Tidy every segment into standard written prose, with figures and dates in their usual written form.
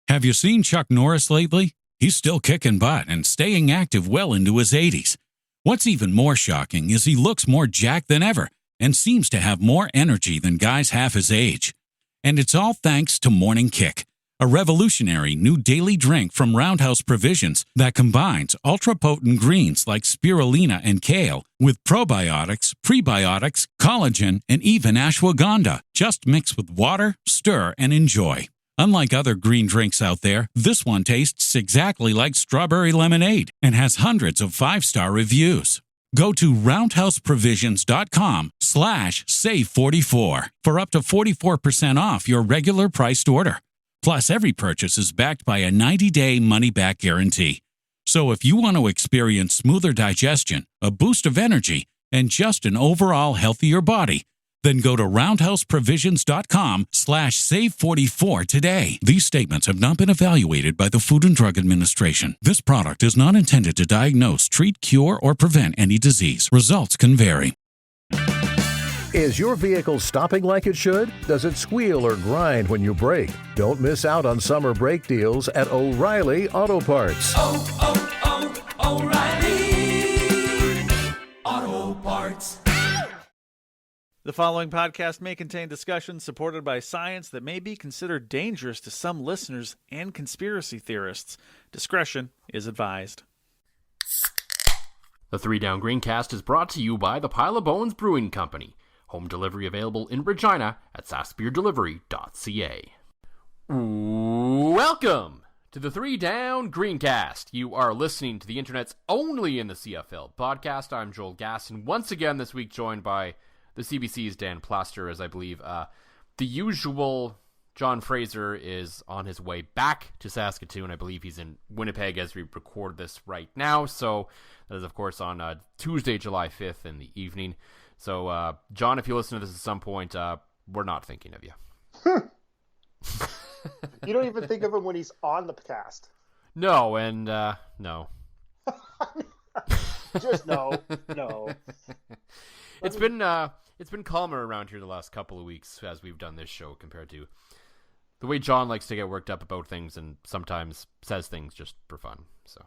Have you seen Chuck Norris lately? He's still kicking butt and staying active well into his 80s. What's even more shocking is he looks more jacked than ever and seems to have more energy than guys half his age. And it's all thanks to Morning Kick, a revolutionary new daily drink from Roundhouse Provisions that combines ultra-potent greens like spirulina and kale with probiotics, prebiotics, collagen, and even ashwagandha. Just mix with water, stir, and enjoy. Unlike other green drinks out there, this one tastes exactly like strawberry lemonade and has hundreds of 5-star reviews. Go to roundhouseprovisions.com/save44 for up to 44% off your regular priced order. Plus, every purchase is backed by a 90-day money-back guarantee. So if you want to experience smoother digestion, a boost of energy, and just an overall healthier body, then go to roundhouseprovisions.com/save44 today. These statements have not been evaluated by the Food and Drug Administration. This product is not intended to diagnose, treat, cure, or prevent any disease. Results can vary. Is your vehicle stopping like it should? Does it squeal or grind when you brake? Don't miss out on summer brake deals at O'Reilly Auto Parts. O'Reilly Auto Parts. The following podcast may contain discussions supported by science that may be considered dangerous to some listeners and conspiracy theorists. Discretion is advised. The 3 Down Greencast is brought to you by the Pile of Bones Brewing Company. Home delivery available in Regina at sassbeerdelivery.ca. Welcome to the 3 Down Greencast. You are listening to the internet's only in the CFL podcast. I'm Joel Gasson, once again this week joined by the CBC's Dan Plaster, as I believe the usual John Fraser is on his way back to Saskatoon. I believe he's in Winnipeg as we record this right now. So that is, of course, on Tuesday, July 5th in the evening. So, John, if you listen to this at some point, we're not thinking of you. You don't even think of him when he's on the cast. No, and no. Just no. It's been calmer around here the last couple of weeks as we've done this show compared to the way John likes to get worked up about things and sometimes says things just for fun. So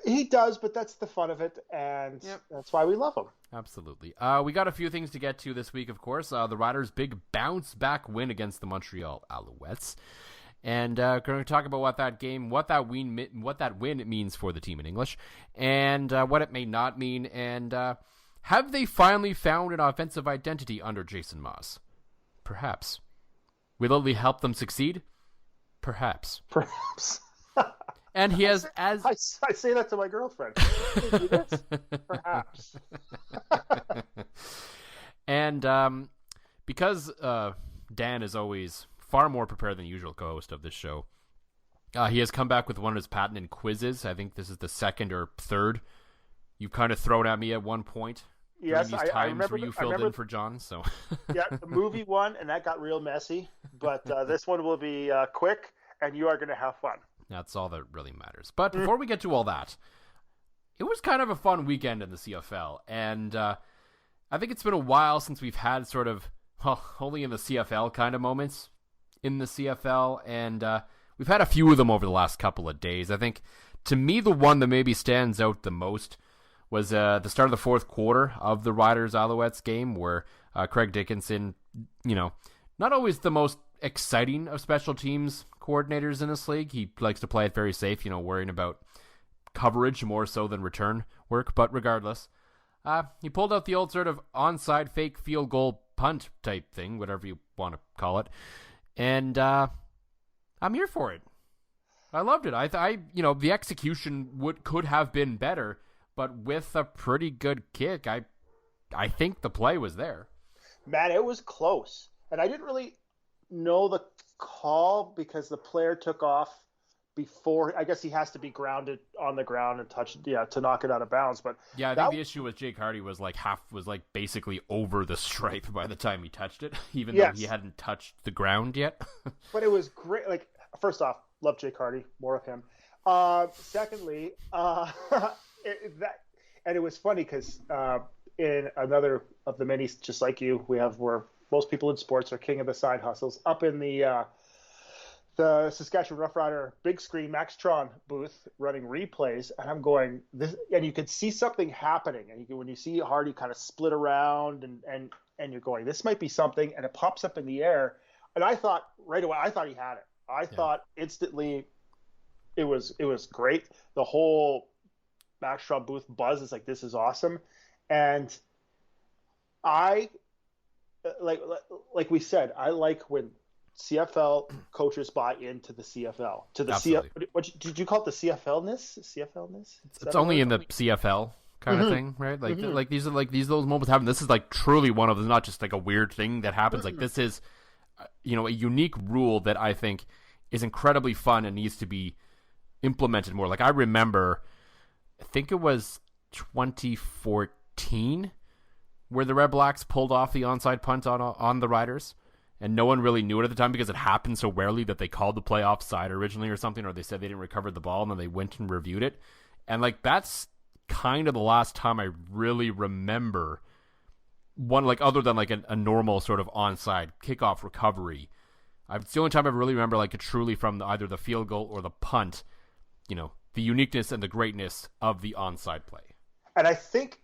he does, but that's the fun of it, and That's why we love him. Absolutely. We got a few things to get to this week, of course. The Riders' big bounce-back win against the Montreal Alouettes. And we're going to talk about what that win means for the team in English, and what it may not mean, and have they finally found an offensive identity under Jason Maas? Perhaps. Will it help them succeed? Perhaps. And he has, as I say that to my girlfriend. Perhaps. And because Dan is always far more prepared than the usual co-host of this show, he has come back with one of his patented quizzes. I think this is the second or third you've kind of thrown at me at one point. Yes, I remember where you filled in for John. So yeah, the movie one, and that got real messy. But this one will be quick, and you are going to have fun. That's all that really matters. But before we get to all that, it was kind of a fun weekend in the CFL. And I think it's been a while since we've had sort of, only in the CFL kind of moments in the CFL. And we've had a few of them over the last couple of days. I think, to me, the one that maybe stands out the most was the start of the fourth quarter of the Riders Alouettes game, where Craig Dickinson, not always the most exciting of special teams coordinators in this league. He likes to play it very safe, worrying about coverage more so than return work. But regardless, he pulled out the old sort of onside fake field goal punt type thing, whatever you want to call it. And I'm here for it. I loved it. The execution could have been better, but with a pretty good kick, I think the play was there. Man, it was close. And I didn't really know the call because the player took off before. I guess he has to be grounded on the ground and to knock it out of bounds. But yeah, I think the issue with Jake Hardy was basically over the stripe by the time he touched it, even though he hadn't touched the ground yet. But it was great. Like, first off, love Jake Hardy, more of him. Secondly, and it was funny because in another of the many, just like you, we have where most people in sports are king of the side hustles. Up in the the Saskatchewan Roughrider big screen Maxtron booth running replays, and I'm going this, and you could see something happening, and when you see Hardy kind of split around, and you're going, this might be something, and it pops up in the air, and I thought right away, I thought he had it. I thought instantly, it was great. The whole Maxtron booth buzz is like, this is awesome, and I like we said, I like when CFL coaches buy into the CFL, to the CFL. What did you call it? The CFL-ness? CFL-ness? It's only in the CFL kind of thing, right? Like, like these are those moments happen. This is like truly one of them, not just like a weird thing that happens. Like this is, a unique rule that I think is incredibly fun and needs to be implemented more. Like I remember, I think it was 2014 where the Red Blacks pulled off the onside punt on the Riders. And no one really knew it at the time because it happened so rarely that they called the play offside originally or something, or they said they didn't recover the ball, and then they went and reviewed it. And like that's kind of the last time I really remember one, like other than like a normal sort of onside kickoff recovery. It's the only time I really remember like truly from either the field goal or the punt, the uniqueness and the greatness of the onside play. And I think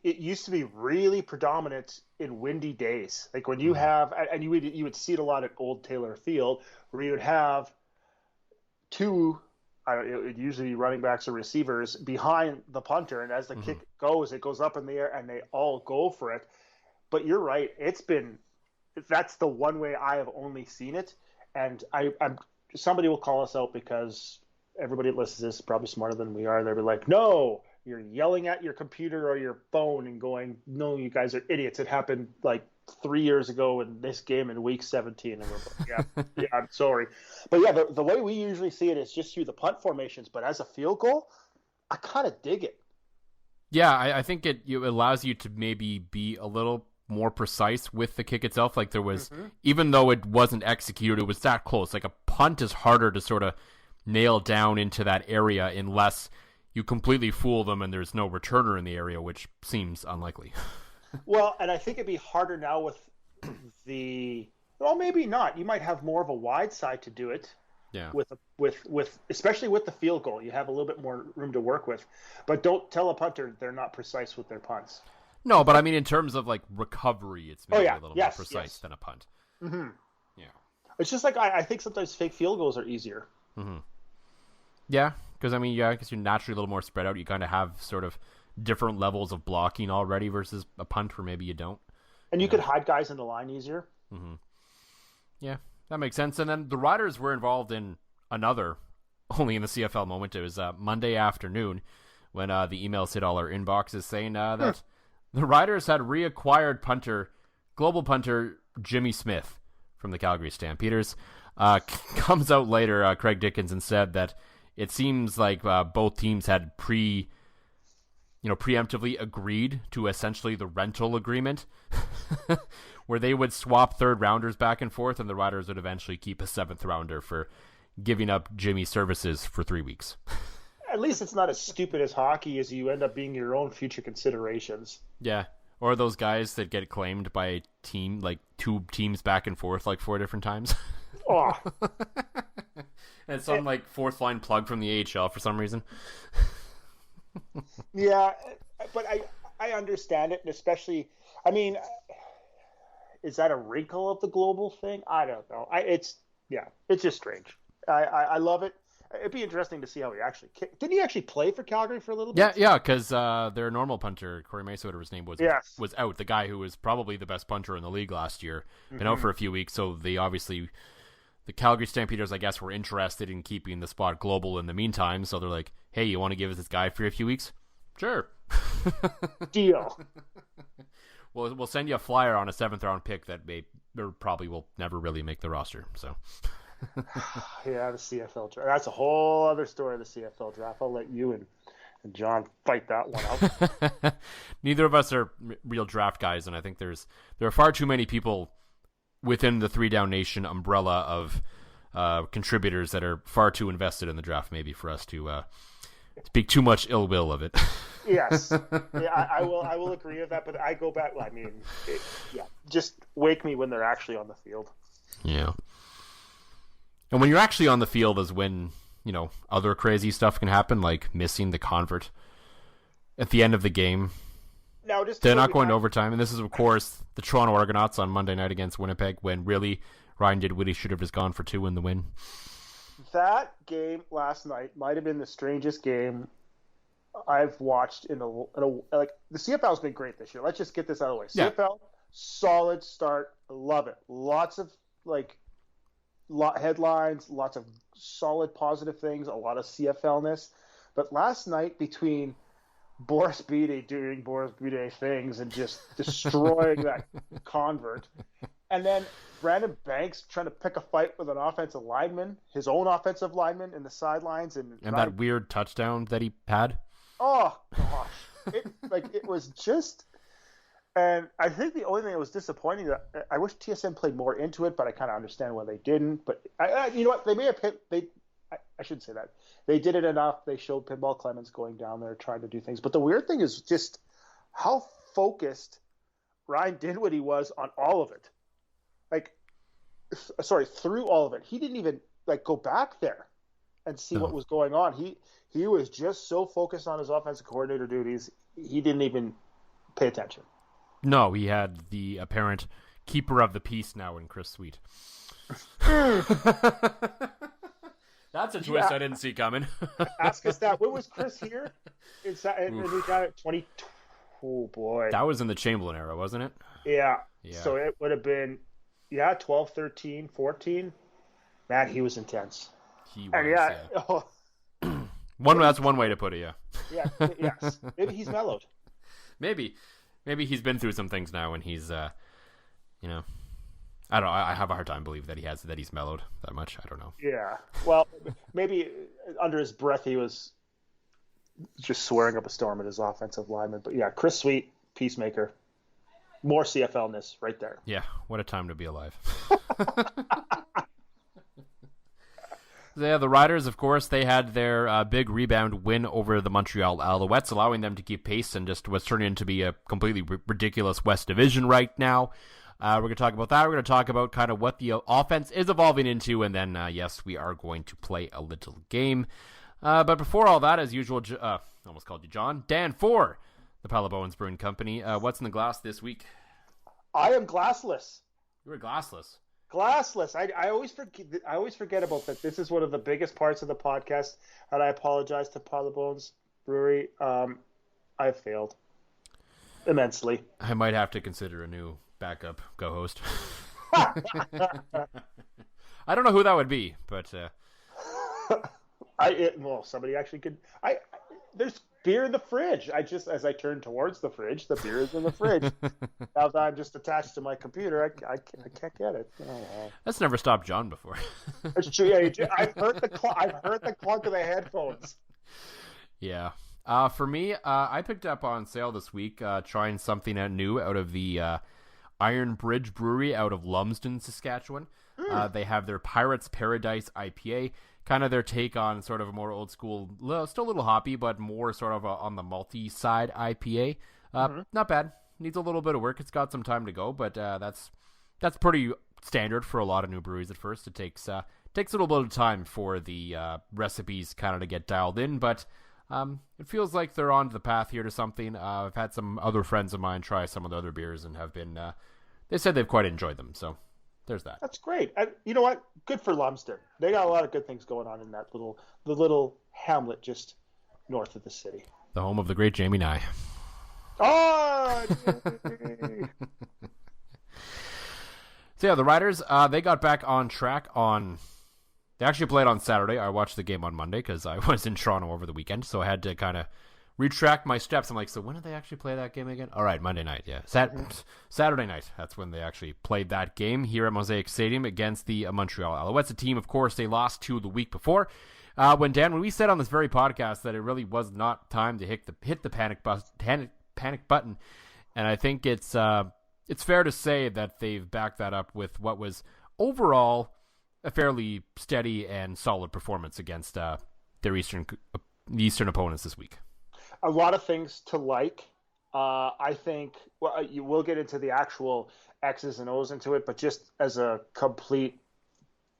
it used to be really predominant in windy days, like when you have, and you would see it a lot at Old Taylor Field, where you would have two, it would usually be running backs or receivers behind the punter, and as the kick goes, it goes up in the air, and they all go for it. But you're right, that's the one way I have only seen it, and I'm somebody will call us out because everybody that listens to this is probably smarter than we are. They'll be like, no. You're yelling at your computer or your phone and going, no, you guys are idiots. It happened like 3 years ago in this game in week 17. And we're like, yeah, I'm sorry. But yeah, the way we usually see it is just through the punt formations. But as a field goal, I kind of dig it. Yeah, I think it allows you to maybe be a little more precise with the kick itself. Like there was, even though it wasn't executed, it was that close. Like a punt is harder to sort of nail down into that area unless you completely fool them and there's no returner in the area, which seems unlikely. Well, and I think it'd be harder now with well, maybe not. You might have more of a wide side to do it. Yeah. With especially with the field goal, you have a little bit more room to work with. But don't tell a punter they're not precise with their punts. No, but I mean in terms of like recovery, it's maybe a little more precise than a punt. Mm-hmm. Yeah. It's just like I think sometimes fake field goals are easier. Mm-hmm. Yeah. Because, I mean, because you're naturally a little more spread out. You kind of have sort of different levels of blocking already versus a punt where maybe you don't. And you could hide guys in the line easier. Mm-hmm. Yeah, that makes sense. And then the Riders were involved in another, only in the CFL moment. It was Monday afternoon when the emails hit all our inboxes saying that the Riders had reacquired global punter Jimmy Smith from the Calgary Stampeders. Comes out later, Craig Dickinson said that it seems like both teams had preemptively agreed to essentially the rental agreement where they would swap third rounders back and forth and the Riders would eventually keep a seventh rounder for giving up Jimmy's services for 3 weeks. At least it's not as stupid as hockey as you end up being your own future considerations. Yeah. Or those guys that get claimed by a team, like 2 teams back and forth like 4 different times. Oh. And some like fourth line plug from the AHL for some reason. Yeah, but I understand it, and especially, I mean, is that a wrinkle of the global thing? I don't know. It's just strange. I love it. It'd be interesting to see how he actually didn't he actually play for Calgary for a little bit? Yeah, because their normal punter, Corey Mesa, whatever his name was out. The guy who was probably the best punter in the league last year, been out for a few weeks, so they obviously. The Calgary Stampeders, I guess, were interested in keeping the spot global in the meantime, so they're like, hey, you want to give us this guy for a few weeks? Sure. Deal. We'll send you a flyer on a 7th-round pick that probably will never really make the roster. So, yeah, the CFL draft. That's a whole other story, the CFL draft. I'll let you and John fight that one out. Neither of us are real draft guys, and I think there are far too many people within the 3 Down Nation umbrella of contributors that are far too invested in the draft, maybe for us to speak too much ill will of it. Yes, yeah, I will agree with that. But I go back. I mean, just wake me when they're actually on the field. Yeah. And when you're actually on the field is when, other crazy stuff can happen, like missing the convert at the end of the game. Now, they're not going to overtime. And this is, of course, the Toronto Argonauts on Monday night against Winnipeg, when really Ryan Dinwiddie should have just gone for 2 in the win. That game last night might have been the strangest game I've watched in a like, the CFL's been great this year. Let's just get this out of the way. Yeah. CFL, solid start. Love it. Lots of headlines, lots of solid positive things, a lot of CFL-ness. But last night, between Boris Bede doing Boris Bede things and just destroying that convert, and then Brandon Banks trying to pick a fight with an offensive lineman, his own offensive lineman in the sidelines, and that weird touchdown that he had. Oh gosh, it was just. And I think the only thing that was disappointing, that I wish TSN played more into it, but I kind of understand why they didn't. But you know what? They may have hit. I shouldn't say that. They did it enough. They showed Pinball Clemens going down there trying to do things. But the weird thing is just how focused Ryan Dinwiddie was on all of it. Through all of it. He didn't even go back there and see what was going on. He was just so focused on his offensive coordinator duties, he didn't even pay attention. No, he had the apparent keeper of the peace now in Chris Sweet. That's a twist I didn't see coming. Ask us that. When was Chris here? And we got it 20. Oh boy, that was in the Chamberlain era, wasn't it? Yeah. So it would have been 12, 13, 14. Man, he was intense. He was. That's one way to put it. Yeah. Yeah. Yes. Maybe he's mellowed. Maybe he's been through some things now, and he's, I don't know. I have a hard time believing that he's mellowed that much. I don't know. Yeah. Well, maybe under his breath he was just swearing up a storm at his offensive lineman. But yeah, Chris Sweet, peacemaker, more CFL-ness right there. Yeah. What a time to be alive. Yeah, the Riders, of course, they had their big rebound win over the Montreal Alouettes, allowing them to keep pace and just what's turning into be a completely ridiculous West Division right now. We're going to talk about that. We're going to talk about kind of what the offense is evolving into, and then, yes, we are going to play a little game. But before all that, as usual, almost called you John, Dan for the Palabowens Brewing Company. What's in the glass this week? I am glassless. You were glassless. Glassless. I always forget about that. This is one of the biggest parts of the podcast, and I apologize to Palabowens Brewery. I failed immensely. I might have to consider a new backup co-host. I don't know who that would be, but somebody actually could. There's beer in the fridge. As I turn towards the fridge, the beer is in the fridge. Now that I'm just attached to my computer, I can't get it. Oh. That's never stopped John before. That's true. Yeah, I've heard the clunk of the headphones. Yeah. For me, I picked up on sale this week, trying something new out of the Iron Bridge Brewery out of Lumsden, Saskatchewan. They have their Pirates Paradise IPA, kind of their take on sort of a more old school, still a little hoppy, but more sort of on the malty side IPA. Not bad. Needs a little bit of work. It's got some time to go, but that's pretty standard for a lot of new breweries at first. It takes a little bit of time for the recipes kind of to get dialed in, but it feels like they're on the path here to something. I've had some other friends of mine try some of the other beers and have been, they said they've quite enjoyed them. So there's that. That's great. You know what? Good for Lumsden. They got a lot of good things going on in the little hamlet just north of the city. The home of the great Jamie Nye. Oh! So yeah, the Riders, they got back on track they actually played on Saturday. I watched the game on Monday because I was in Toronto over the weekend, so I had to kind of retract my steps. I'm like, so when did they actually play that game again? All right, Monday night, yeah. Saturday night, that's when they actually played that game here at Mosaic Stadium against the Montreal Alouettes, a team, of course, they lost to the week before. When we said on this very podcast that it really was not time to hit the panic button, and I think it's fair to say that they've backed that up with what was overall a fairly steady and solid performance against their eastern opponents this week. A lot of things to like. I think you will get into the actual X's and O's into it, but just as a complete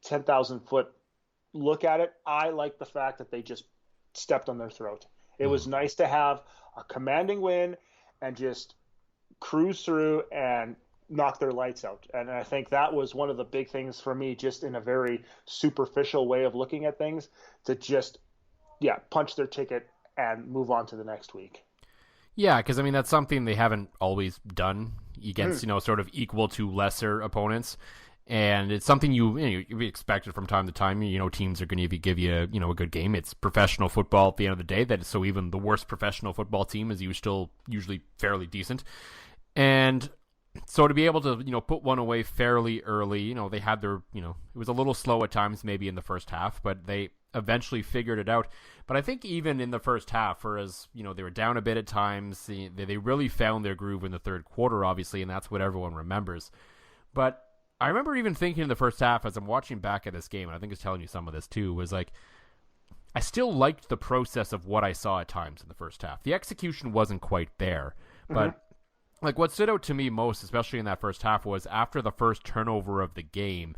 10,000-foot look at it, I like the fact that they just stepped on their throat. It was nice to have a commanding win and just cruise through and knock their lights out. And I think that was one of the big things for me, just in a very superficial way of looking at things, to just, punch their ticket and move on to the next week. Yeah, because, I mean, that's something they haven't always done against, sort of equal to lesser opponents. And it's something you expected from time to time. Teams are going to give you a good game. It's professional football at the end of the day. So even the worst professional football team is still usually fairly decent. And so to be able to put one away fairly early, they had their it was a little slow at times maybe in the first half, but they eventually figured it out. But I think even in the first half, whereas they were down a bit at times, they really found their groove in the third quarter, obviously, and that's what everyone remembers. But I remember even thinking in the first half, as I'm watching back at this game, and I think I was telling you some of this too, was like, I still liked the process of what I saw at times in the first half. The execution wasn't quite there, but like what stood out to me most, especially in that first half, was after the first turnover of the game,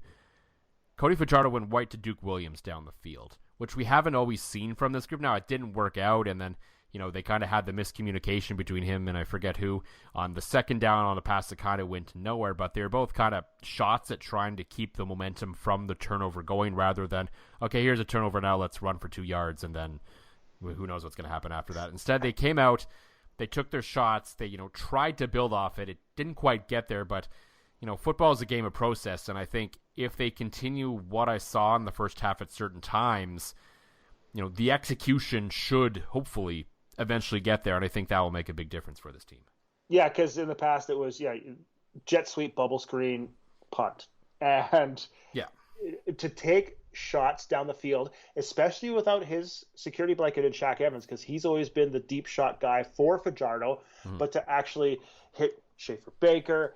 Cody Fajardo went white to Duke Williams down the field, which we haven't always seen from this group. Now, it didn't work out, and then they kind of had the miscommunication between him and I forget who on the second down on the pass that kind of went to nowhere, but they were both kind of shots at trying to keep the momentum from the turnover going rather than, okay, here's a turnover, now let's run for 2 yards, and then who knows what's going to happen after that. Instead, they came out, they took their shots, they tried to build off it. It didn't quite get there, but football is a game of process, and I think if they continue what I saw in the first half at certain times, the execution should hopefully eventually get there, and I think that will make a big difference for this team. Yeah, because in the past it was jet sweep, bubble screen, punt, and to take shots down the field, especially without his security blanket in Shaq Evans, because he's always been the deep shot guy for Fajardo, but to actually hit Schaefer Baker,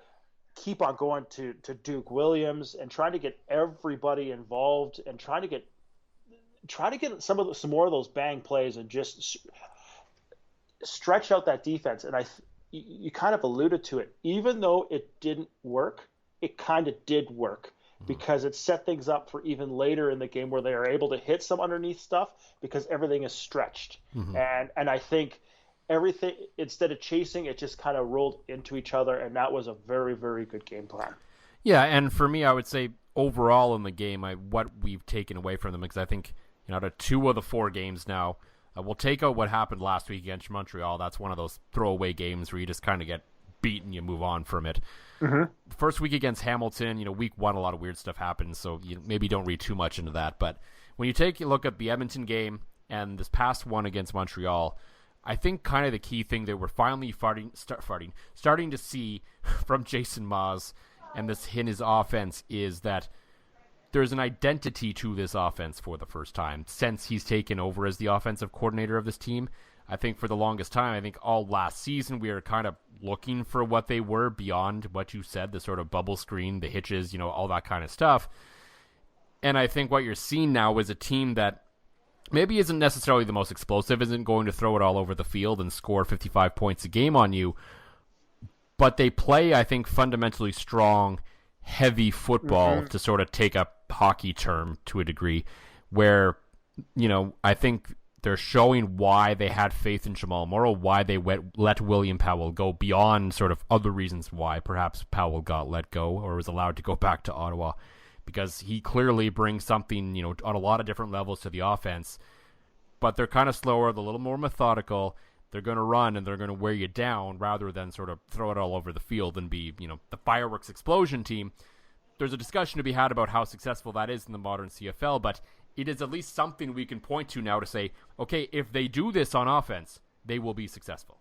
keep on going to Duke Williams, and trying to get everybody involved, and trying to get some more of those bang plays, and just stretch out that defense. And you kind of alluded to it. Even though it didn't work, it kind of did work, because it set things up for even later in the game where they are able to hit some underneath stuff because everything is stretched. And I think everything, instead of chasing, it just kind of rolled into each other, and that was a very, very good game plan. Yeah, and for me, I would say overall in the game, what we've taken away from them, because I think out of 2 of the 4 games now, we'll take out what happened last week against Montreal. That's one of those throwaway games where you just kind of get beaten, you move on from it. First week against Hamilton, week 1, a lot of weird stuff happened, so you maybe don't read too much into that. But when you take a look at the Edmonton game and this past one against Montreal, I think kind of the key thing that we're finally starting to see from Jason Maas and this in his offense is that there's an identity to this offense for the first time since he's taken over as the offensive coordinator of this team. I think for the longest time, I think all last season, we were kind of looking for what they were beyond what you said, the sort of bubble screen, the hitches, all that kind of stuff. And I think what you're seeing now is a team that maybe isn't necessarily the most explosive, isn't going to throw it all over the field and score 55 points a game on you, but they play, I think, fundamentally strong, heavy football, to sort of take a hockey term to a degree, where, I think they're showing why they had faith in Jamal Morrow, why they let William Powell go beyond sort of other reasons why perhaps Powell got let go or was allowed to go back to Ottawa, because he clearly brings something, on a lot of different levels to the offense. But they're kind of slower, they're a little more methodical. They're going to run and they're going to wear you down rather than sort of throw it all over the field and be, the fireworks explosion team. There's a discussion to be had about how successful that is in the modern CFL, but it is at least something we can point to now to say, okay, if they do this on offense, they will be successful.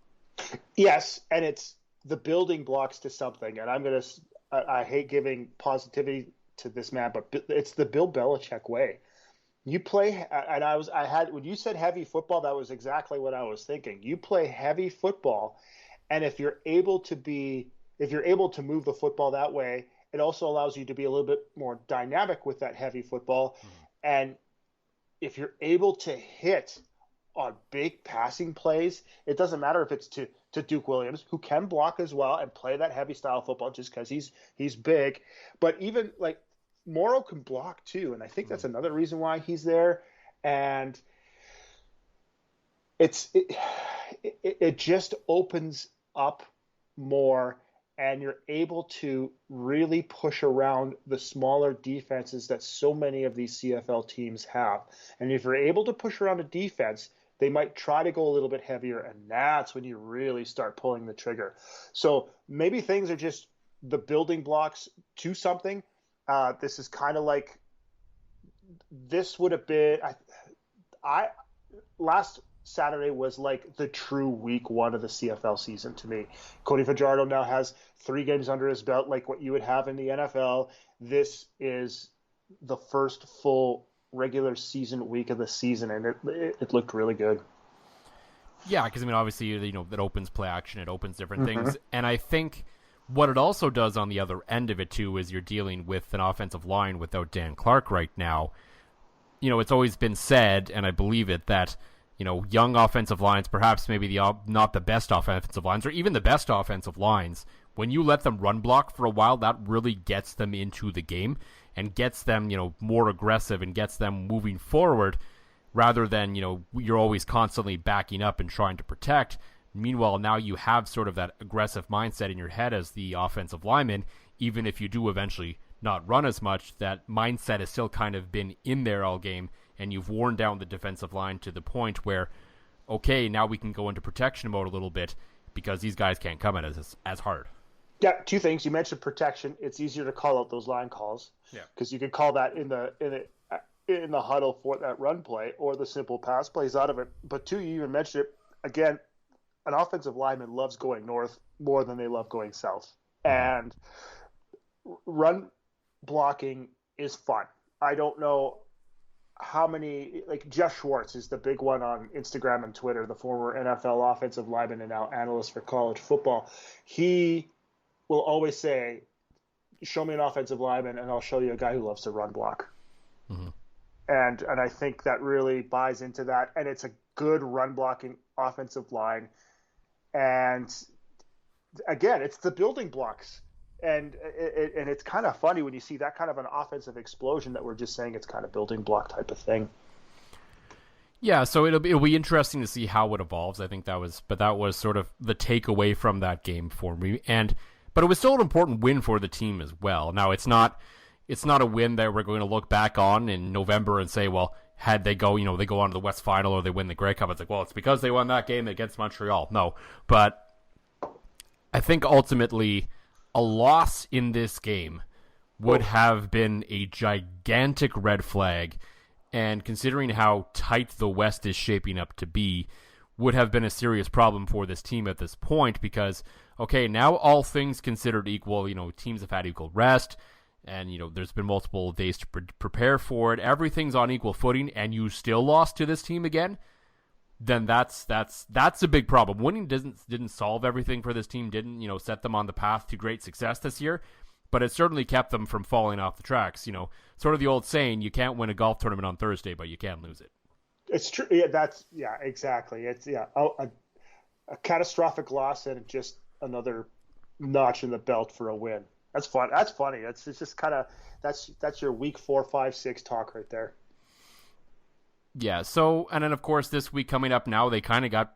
Yes, and it's the building blocks to something. And I hate giving positivity to this man, but it's the Bill Belichick way. You play, and when you said heavy football, that was exactly what I was thinking. You play heavy football, and if you're able to move the football that way, it also allows you to be a little bit more dynamic with that heavy football. And if you're able to hit on big passing plays, it doesn't matter if it's to Duke Williams, who can block as well and play that heavy style football just because he's big. But even like Morrow can block too, and I think that's another reason why he's there. And it just opens up more, and you're able to really push around the smaller defenses that so many of these CFL teams have. And if you're able to push around a defense, they might try to go a little bit heavier, and that's when you really start pulling the trigger. So maybe things are just the building blocks to something. This is kind of like, this would have been, last Saturday was like the true week one of the CFL season to me. Cody Fajardo now has 3 games under his belt, like what you would have in the NFL. This is the first full regular season week of the season, and it looked really good. Yeah, because, I mean, obviously, it opens play action, it opens different things. And I think what it also does on the other end of it, too, is you're dealing with an offensive line without Dan Clark right now. It's always been said, and I believe it, that, young offensive lines, perhaps maybe not the best offensive lines, or even the best offensive lines, when you let them run block for a while, that really gets them into the game and gets them, more aggressive and gets them moving forward rather than, you're always constantly backing up and trying to protect. Meanwhile, now you have sort of that aggressive mindset in your head as the offensive lineman, even if you do eventually not run as much, that mindset has still kind of been in there all game, and you've worn down the defensive line to the point where, okay, now we can go into protection mode a little bit because these guys can't come at us as hard. Yeah, 2 things. You mentioned protection. It's easier to call out those line calls. Yeah. Because you can call that in the huddle for that run play or the simple pass plays out of it. But 2, you even mentioned it, again, an offensive lineman loves going north more than they love going south. And run blocking is fun. I don't know how many, like Jeff Schwartz is the big one on Instagram and Twitter, the former NFL offensive lineman and now analyst for college football. He will always say, show me an offensive lineman and I'll show you a guy who loves to run block. Mm-hmm. And I think that really buys into that. And it's a good run blocking offensive line. And again, it's the building blocks. And it's kind of funny when you see that kind of an offensive explosion that we're just saying it's kind of building block type of thing. Yeah, so it'll be interesting to see how it evolves. I think that was sort of the takeaway from that game for me. But it was still an important win for the team as well. Now, it's not a win that we're going to look back on in November and say, well, had they go on to the West Final or they win the Grey Cup, it's like, well, it's because they won that game against Montreal. No, but I think ultimately a loss in this game would have been a gigantic red flag, and considering how tight the West is shaping up to be, would have been a serious problem for this team at this point because, okay, now all things considered equal, teams have had equal rest, and, there's been multiple days to prepare for it. Everything's on equal footing, and you still lost to this team again, then that's a big problem. Winning didn't solve everything for this team, didn't, set them on the path to great success this year, but it certainly kept them from falling off the tracks. Sort of the old saying, you can't win a golf tournament on Thursday, but you can lose it. It's true. Yeah, exactly. It's a catastrophic loss and just another notch in the belt for a win. That's fun. That's funny. It's just kind of that's your week 4, 5, 6 talk right there. Yeah. So, and then of course this week coming up now, they kind of got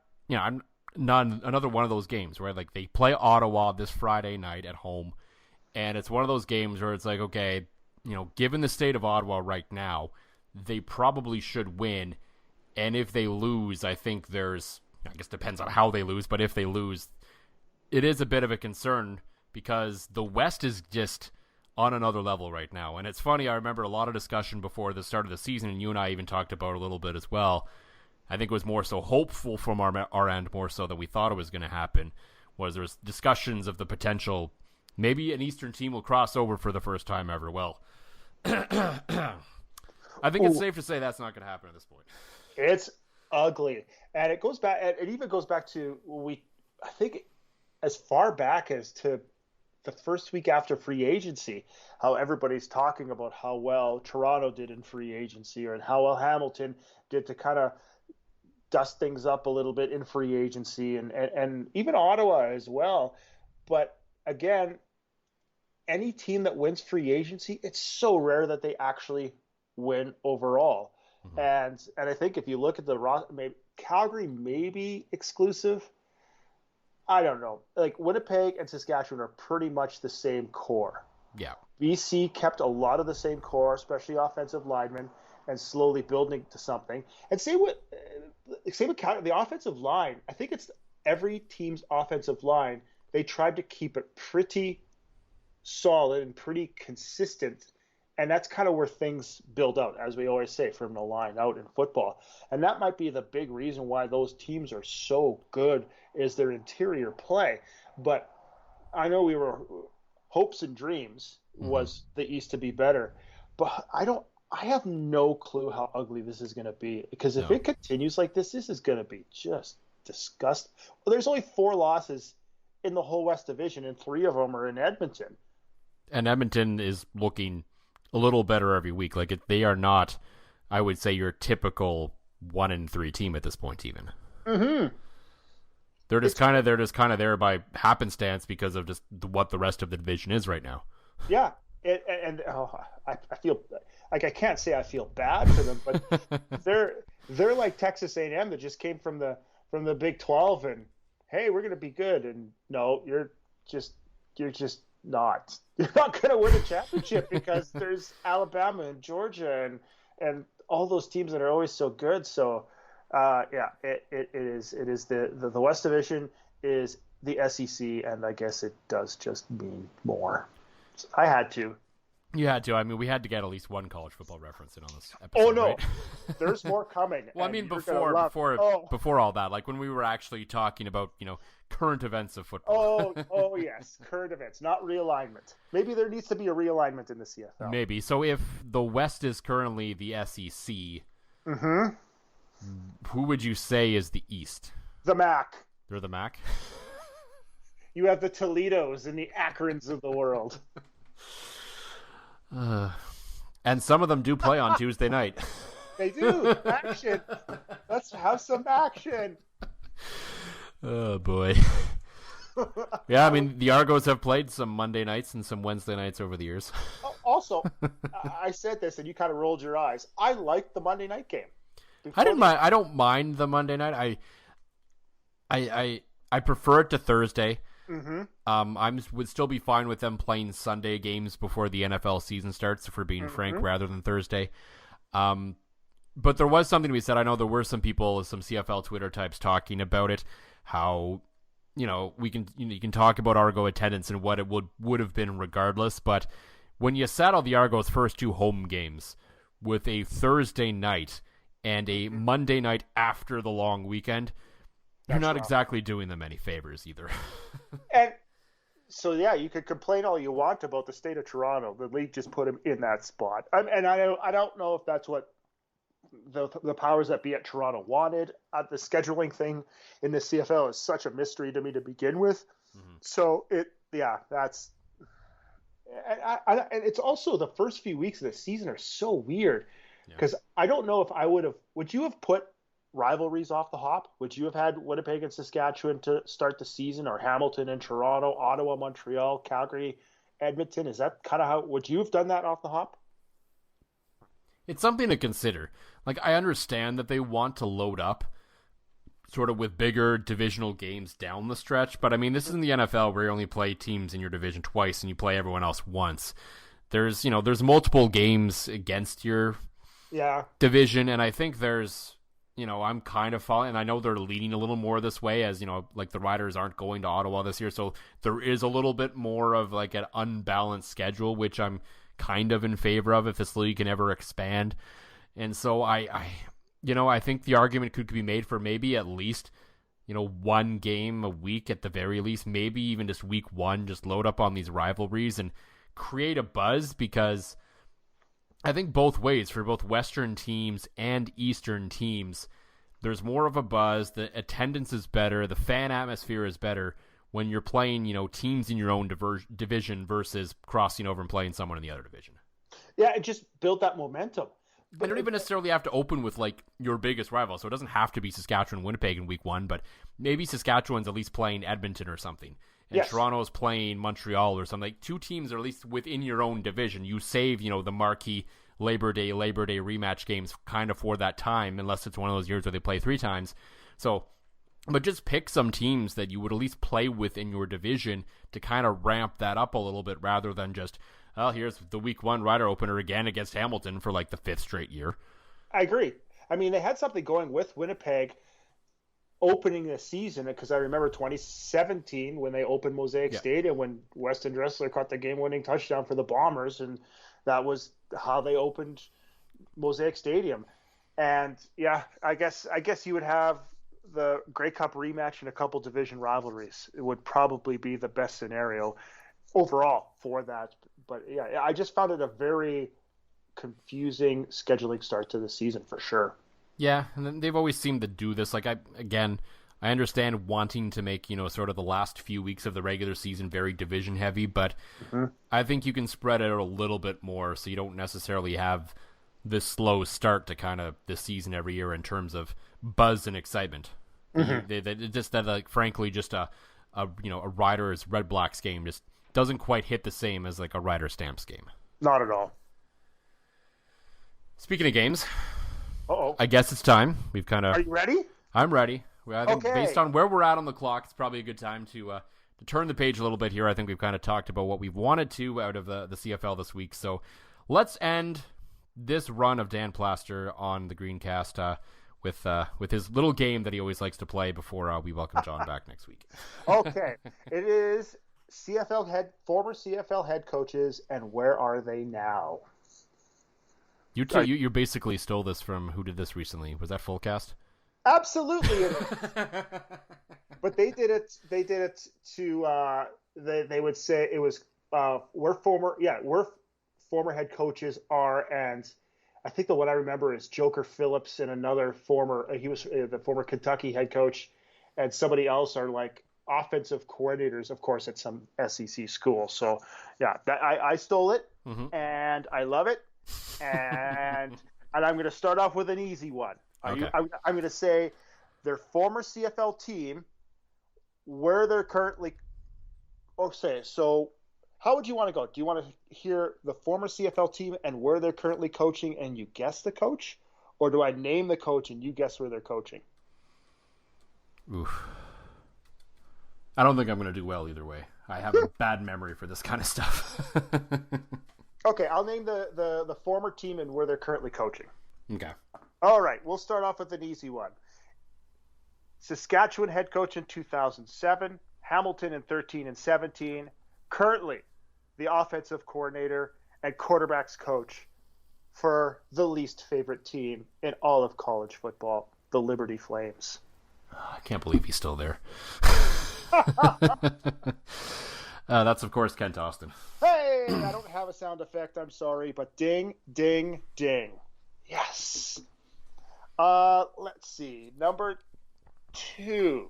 another one of those games where like they play Ottawa this Friday night at home, and it's one of those games where it's like, okay, given the state of Ottawa right now, they probably should win, and if they lose, I think I guess depends on how they lose, but if they lose, it is a bit of a concern because the West is just on another level right now. And it's funny, I remember a lot of discussion before the start of the season, and you and I even talked about it a little bit as well. I think it was more so hopeful from our end, more so than we thought it was going to happen, was there was discussions of the potential, maybe an Eastern team will cross over for the first time ever. Well, I think it's safe to say that's not going to happen at this point. It's ugly. And it goes back, it even goes back to I think as far back as to the first week after free agency, how everybody's talking about how well Toronto did in free agency or how well Hamilton did to kind of dust things up a little bit in free agency and even Ottawa as well. But again, any team that wins free agency, it's so rare that they actually win overall. Mm-hmm. And I think if you look at the maybe Calgary may be exclusive. I don't know. Like Winnipeg and Saskatchewan are pretty much the same core. Yeah. BC kept a lot of the same core, especially offensive linemen, and slowly building to something. And same with Calgary, the offensive line. I think it's every team's offensive line. They tried to keep it pretty solid and pretty consistent. And that's kind of where things build out, as we always say, from the line out in football. And that might be the big reason why those teams are so good is their interior play. But I know we were hopes and dreams was the East to be better. But I have no clue how ugly this is going to be. Because if it continues like this is going to be just disgusting. Well, there's only 4 losses in the whole West Division, and 3 of them are in Edmonton. And Edmonton is looking a little better every week. Like they are not, I would say, your typical 1-3 team at this point. Even they're just kind of there by happenstance because of just what the rest of the division is right now. Yeah, I feel like I can't say I feel bad for them, but they're like Texas A&M that just came from the Big 12 and hey, we're gonna be good, and no, you're just not. You're not going to win a championship because there's Alabama and Georgia and all those teams that are always so good. So, it is the West Division is the SEC, and I guess it does just mean more. So I had to. You had to. I mean, we had to get at least one college football reference in on this episode. Oh no, right? There's more coming. Well, I mean, before all that, like when we were actually talking about current events of football. Oh yes, current events, not realignment. Maybe there needs to be a realignment in the CFL. Maybe. So if the West is currently the SEC, who would you say is the East? The MAC. They're the MAC? You have the Toledos and the Akrons of the world. And some of them do play on Tuesday night. They do. Action. Let's have some action. Oh, boy. Yeah, I mean, the Argos have played some Monday nights and some Wednesday nights over the years. Also, I said this and you kind of rolled your eyes. I like the Monday night game. I don't mind the Monday night. I prefer it to Thursday. I would still be fine with them playing Sunday games before the NFL season starts, if we're being frank, rather than Thursday. But there was something to be said. I know there were some people, some CFL Twitter types talking about it, how you can talk about Argo attendance and what it would have been regardless, but when you saddle the Argos' first 2 home games with a Thursday night and a Monday night after the long weekend, you're not exactly doing them any favors either. And so, yeah, you could complain all you want about the state of Toronto. The league just put him in that spot. And I don't know if that's what the powers that be at Toronto wanted. The scheduling thing in the CFL is such a mystery to me to begin with. So, that's... And it's also the first few weeks of the season are so weird because I don't know if I would you have put rivalries off the hop? Would you have had Winnipeg and Saskatchewan to start the season, or Hamilton and Toronto, Ottawa, Montreal, Calgary, Edmonton? Is that kind of how, would you have done that off the hop? It's something to consider. Like, I understand that they want to load up sort of with bigger divisional games down the stretch, but I mean, this isn't the NFL where you only play teams in your division twice and you play everyone else once. There's multiple games against your division, and I think there's, I'm kind of following, and I know they're leaning a little more this way as, like the Riders aren't going to Ottawa this year, so there is a little bit more of like an unbalanced schedule, which I'm kind of in favor of if this league can ever expand. And so I think the argument could be made for maybe at least, one game a week at the very least, maybe even just week 1, just load up on these rivalries and create a buzz, because I think both ways, for both Western teams and Eastern teams, there's more of a buzz, the attendance is better, the fan atmosphere is better when you're playing, teams in your own division versus crossing over and playing someone in the other division. Yeah, it just built that momentum. But I don't even necessarily have to open with like your biggest rival, so it doesn't have to be Saskatchewan, Winnipeg in week 1, but maybe Saskatchewan's at least playing Edmonton or something, and Yes. Toronto's playing Montreal or something, like, two teams are at least within your own division. You save, the marquee Labor Day rematch games kind of for that time, unless it's one of those years where they play 3 times. So, but just pick some teams that you would at least play with in your division to kind of ramp that up a little bit, rather than just, here's the week 1 Rider opener again against Hamilton for like the 5th straight year. I agree. I mean, they had something going with Winnipeg opening the season, because I remember 2017 when they opened Mosaic Stadium, when Weston Dressler caught the game-winning touchdown for the Bombers, and that was how they opened Mosaic Stadium. And yeah, I guess you would have the Grey Cup rematch and a couple division rivalries. It would probably be the best scenario overall for that. But yeah, I just found it a very confusing scheduling start to the season for sure. Yeah, and then they've always seemed to do this. Like, I understand wanting to make, sort of the last few weeks of the regular season very division heavy, but I think you can spread it out a little bit more so you don't necessarily have this slow start to kind of the season every year in terms of buzz and excitement. Frankly, just a Riders Red Blacks game just doesn't quite hit the same as like a Rider Stamps game. Not at all. Speaking of games, Uh-oh. I guess it's time. We've kind of. Are you ready? I'm ready. I think Okay. based on where we're at on the clock, it's probably a good time to turn the page a little bit here. I think we've kind of talked about what we've wanted to out of the CFL this week. So let's end this run of Dan Plaster on the Greencast with his little game that he always likes to play before we welcome John back next week. Okay. It is former CFL head coaches, and where are they now? You basically stole this from who did this recently. Was that Fullcast? Absolutely. It is. But they did it to they would say it was we're former head coaches are, and I think the one I remember is Joker Phillips and another former he was the former Kentucky head coach, and somebody else are like offensive coordinators, of course, at some SEC school. So yeah, I stole it, and I love it, and I'm going to start off with an easy one. Okay. I'm going to say their former CFL team, where they're currently. Okay, so how would you want to go? Do you want to hear the former CFL team and where they're currently coaching, and you guess the coach, or do I name the coach and you guess where they're coaching? Oof. I don't think I'm going to do well either way. I have a bad memory for this kind of stuff. Okay, I'll name the former team and where they're currently coaching. Okay. All right, we'll start off with an easy one. Saskatchewan head coach in 2007, Hamilton in 13 and 17, currently the offensive coordinator and quarterbacks coach for the least favorite team in all of college football, the Liberty Flames. I can't believe he's still there. That's, of course, Kent Austin. Hey, I don't have a sound effect. I'm sorry, but ding, ding, ding. Yes. Let's see. Number 2.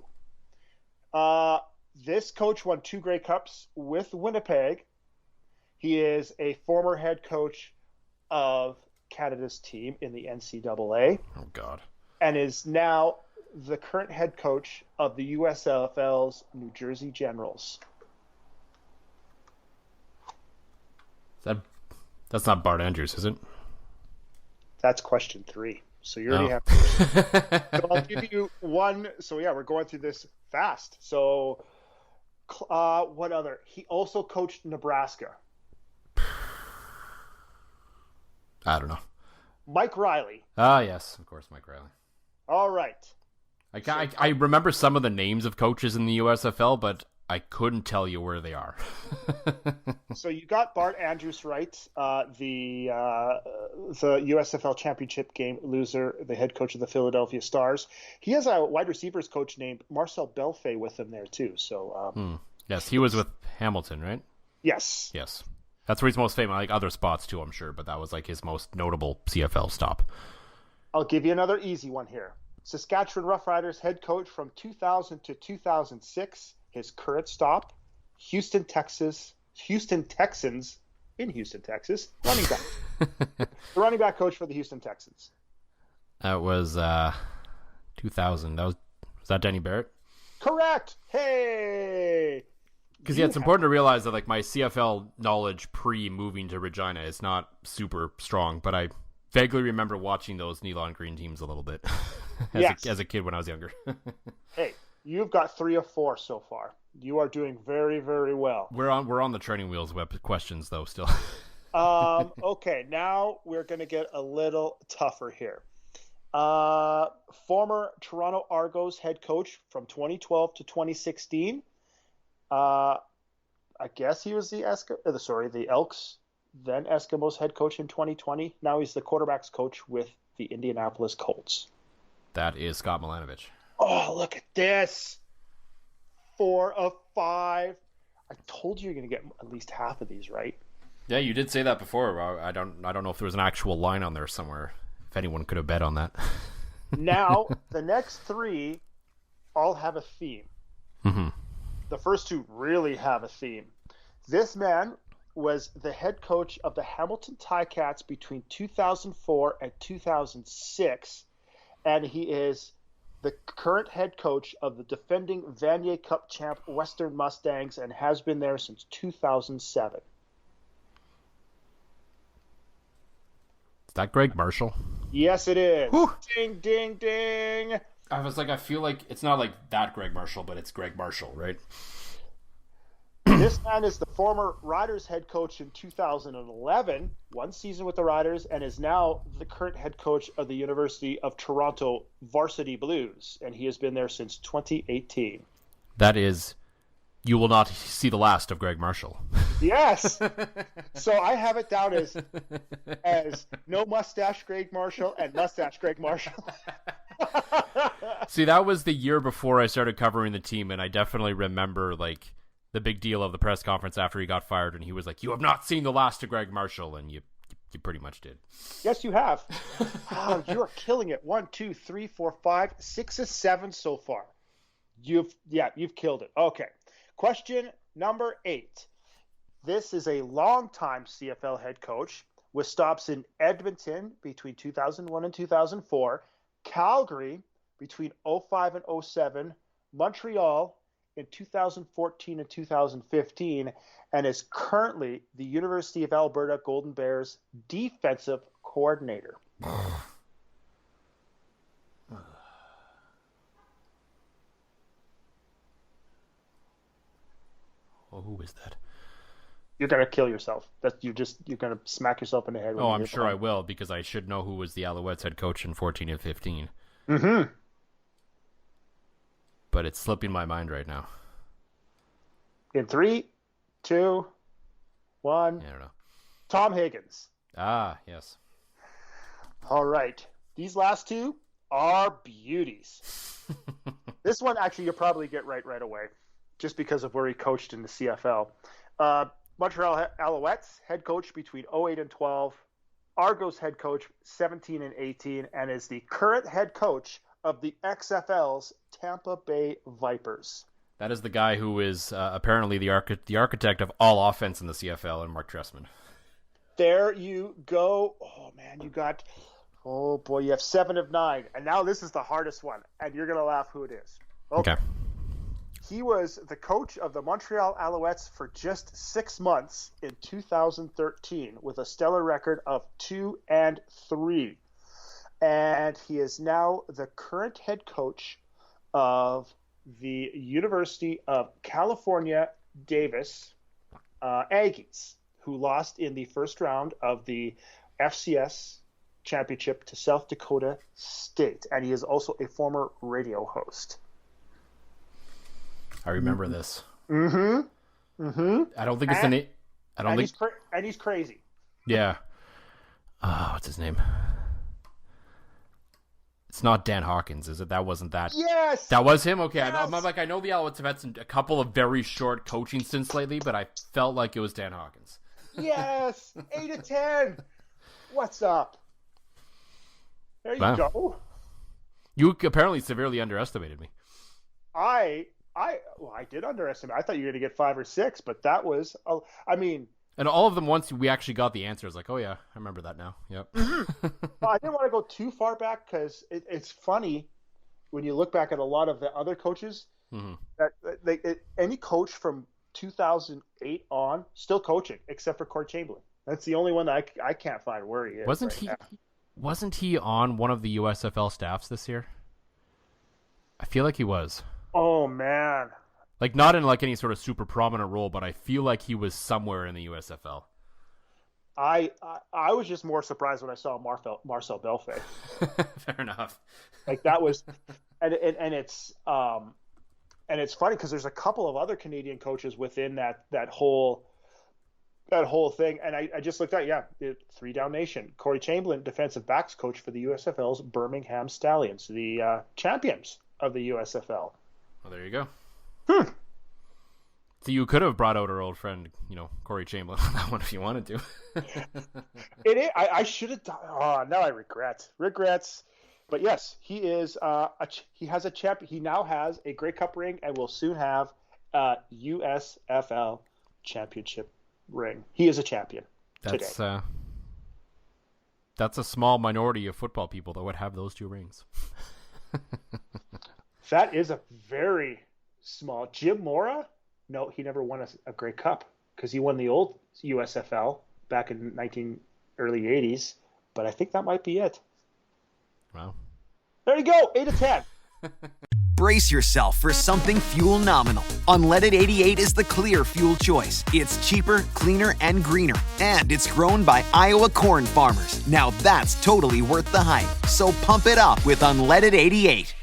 This coach won 2 Grey Cups with Winnipeg. He is a former head coach of Canada's team in the NCAA. Oh, God. And is now the current head coach of the USFL's New Jersey Generals. That's not Bart Andrews, is it? That's question 3. So you already have. So I'll give you one. So yeah, we're going through this fast. So what other? He also coached Nebraska. I don't know. Mike Riley. Ah, yes, of course, Mike Riley. All right. I remember some of the names of coaches in the USFL, but I couldn't tell you where they are. So you got Bart Andrews right, the USFL championship game loser, the head coach of the Philadelphia Stars. He has a wide receivers coach named Marcel Belfay with him there too. So yes, he was with Hamilton, right? Yes. Yes, that's where he's most famous. Like other spots too, I'm sure, but that was like his most notable CFL stop. I'll give you another easy one here. Saskatchewan Roughriders head coach from 2000 to 2006. His current stop, Houston Texans in Houston, Texas, running back. The running back coach for the Houston Texans. That was 2000. Was that Denny Barrett? Correct. Hey, Because it's important to realize that like my CFL knowledge pre-moving to Regina is not super strong, but I vaguely remember watching those Neon Green teams a little bit as a kid when I was younger. Hey, you've got 3 of 4 so far. You are doing very, very well. We're on the training wheels web questions though still. Okay, now we're going to get a little tougher here. Former Toronto Argos head coach from 2012 to 2016. I guess he was the Elks, then Eskimos head coach in 2020. Now he's the quarterbacks coach with the Indianapolis Colts. That is Scott Milanovich. Oh, look at this. 4 of 5. I told you you're going to get at least half of these right. Yeah, you did say that before. I don't know if there was an actual line on there somewhere. If anyone could have bet on that. Now, the next 3 all have a theme. Mm-hmm. The first 2 really have a theme. This man was the head coach of the Hamilton Ticats between 2004 and 2006, and he is the current head coach of the defending Vanier Cup champ Western Mustangs and has been there since 2007. Is that Greg Marshall? Yes, it is. Whew. Ding, ding, ding. I was like, I feel like it's not like that Greg Marshall, but it's Greg Marshall, right? This man is the former Riders head coach in 2011, 1 season with the Riders, and is now the current head coach of the University of Toronto Varsity Blues, and he has been there since 2018. That is, you will not see the last of Greg Marshall. Yes. So I have it down as no mustache Greg Marshall and mustache Greg Marshall. See, that was the year before I started covering the team, and I definitely remember like the big deal of the press conference after he got fired, and he was like, "You have not seen the last of Greg Marshall," and you pretty much did. Yes, you have. Wow, you are killing it. 1, 2, 3, 4, 5, 6 of 7 so far. You've killed it. Okay. Question number 8. This is a longtime CFL head coach with stops in Edmonton between 2001 and 2004, Calgary between 2005 and 2007, Montreal in 2014 and 2015, and is currently the University of Alberta Golden Bears defensive coordinator. Oh, who is that? You're gonna kill yourself. You're gonna smack yourself in the head. Oh, I'm sure I will, because I should know who was the Alouettes head coach in 14 and 15. Mm-hmm. But it's slipping my mind right now. In 3, 2, 1. I don't know. Tom Higgins. Ah, yes. All right. These last 2 are beauties. This one, actually, you'll probably get right away, just because of where he coached in the CFL. Montreal Alouettes head coach between 2008 and 12, Argos head coach 17 and 18, and is the current head coach of the XFL's Tampa Bay Vipers. That is the guy who is apparently the architect of all offense in the CFL, and Mark Trestman. There you go. Oh, man, you have 7 of 9. And now this is the hardest one, and you're going to laugh who it is. Okay. He was the coach of the Montreal Alouettes for just 6 months in 2013 with a stellar record of 2-3. And he is now the current head coach of the University of California, Davis Aggies, who lost in the first round of the FCS championship to South Dakota State. And he is also a former radio host. I remember this. Mm-hmm. Mm-hmm. I don't think it's the name. And he's crazy. Yeah. What's his name? It's not Dan Hawkins, is it? That wasn't that. Yes. That was him. Okay. Yes. I'm like, I know the Alouettes have had a couple of very short coaching stints lately, but I felt like it was Dan Hawkins. Yes. 8 of 10. What's up? There you go. You apparently severely underestimated me. I did underestimate. I thought you were going to get 5 or 6, but that was, and all of them, once we actually got the answers, like, oh yeah, I remember that now. Yep. Well, I didn't want to go too far back because it's funny when you look back at a lot of the other coaches, mm-hmm. that any coach from 2008 on, still coaching, except for Corey Chamberlain. That's the only one that I can't find where he is. Wasn't he on one of the USFL staffs this year? I feel like he was. Oh, man. Like, not in like any sort of super prominent role, but I feel like he was somewhere in the USFL. I was just more surprised when I saw Marcel Belfay. Fair enough. Like, that was, and it's funny because there's a couple of other Canadian coaches within that whole thing, and I just looked at 3 Down Nation. Corey Chamberlain, defensive backs coach for the USFL's Birmingham Stallions, the champions of the USFL. Well, there you go. So you could have brought out our old friend, Corey Chamberlain on that one if you wanted to. I should have done. Oh, now I regrets. But yes, he is. He has a champion. He now has a Grey Cup ring and will soon have a USFL championship ring. He is a champion today. That's a small minority of football people that would have those 2 rings. That is a very small. Jim Mora? No, he never won a Grey Cup because he won the old USFL back in early 80s. But I think that might be it. Wow. There you go, 8 to 10. Brace yourself for something fuel nominal. Unleaded 88 is the clear fuel choice. It's cheaper, cleaner, and greener. And it's grown by Iowa corn farmers. Now that's totally worth the hype. So pump it up with Unleaded 88.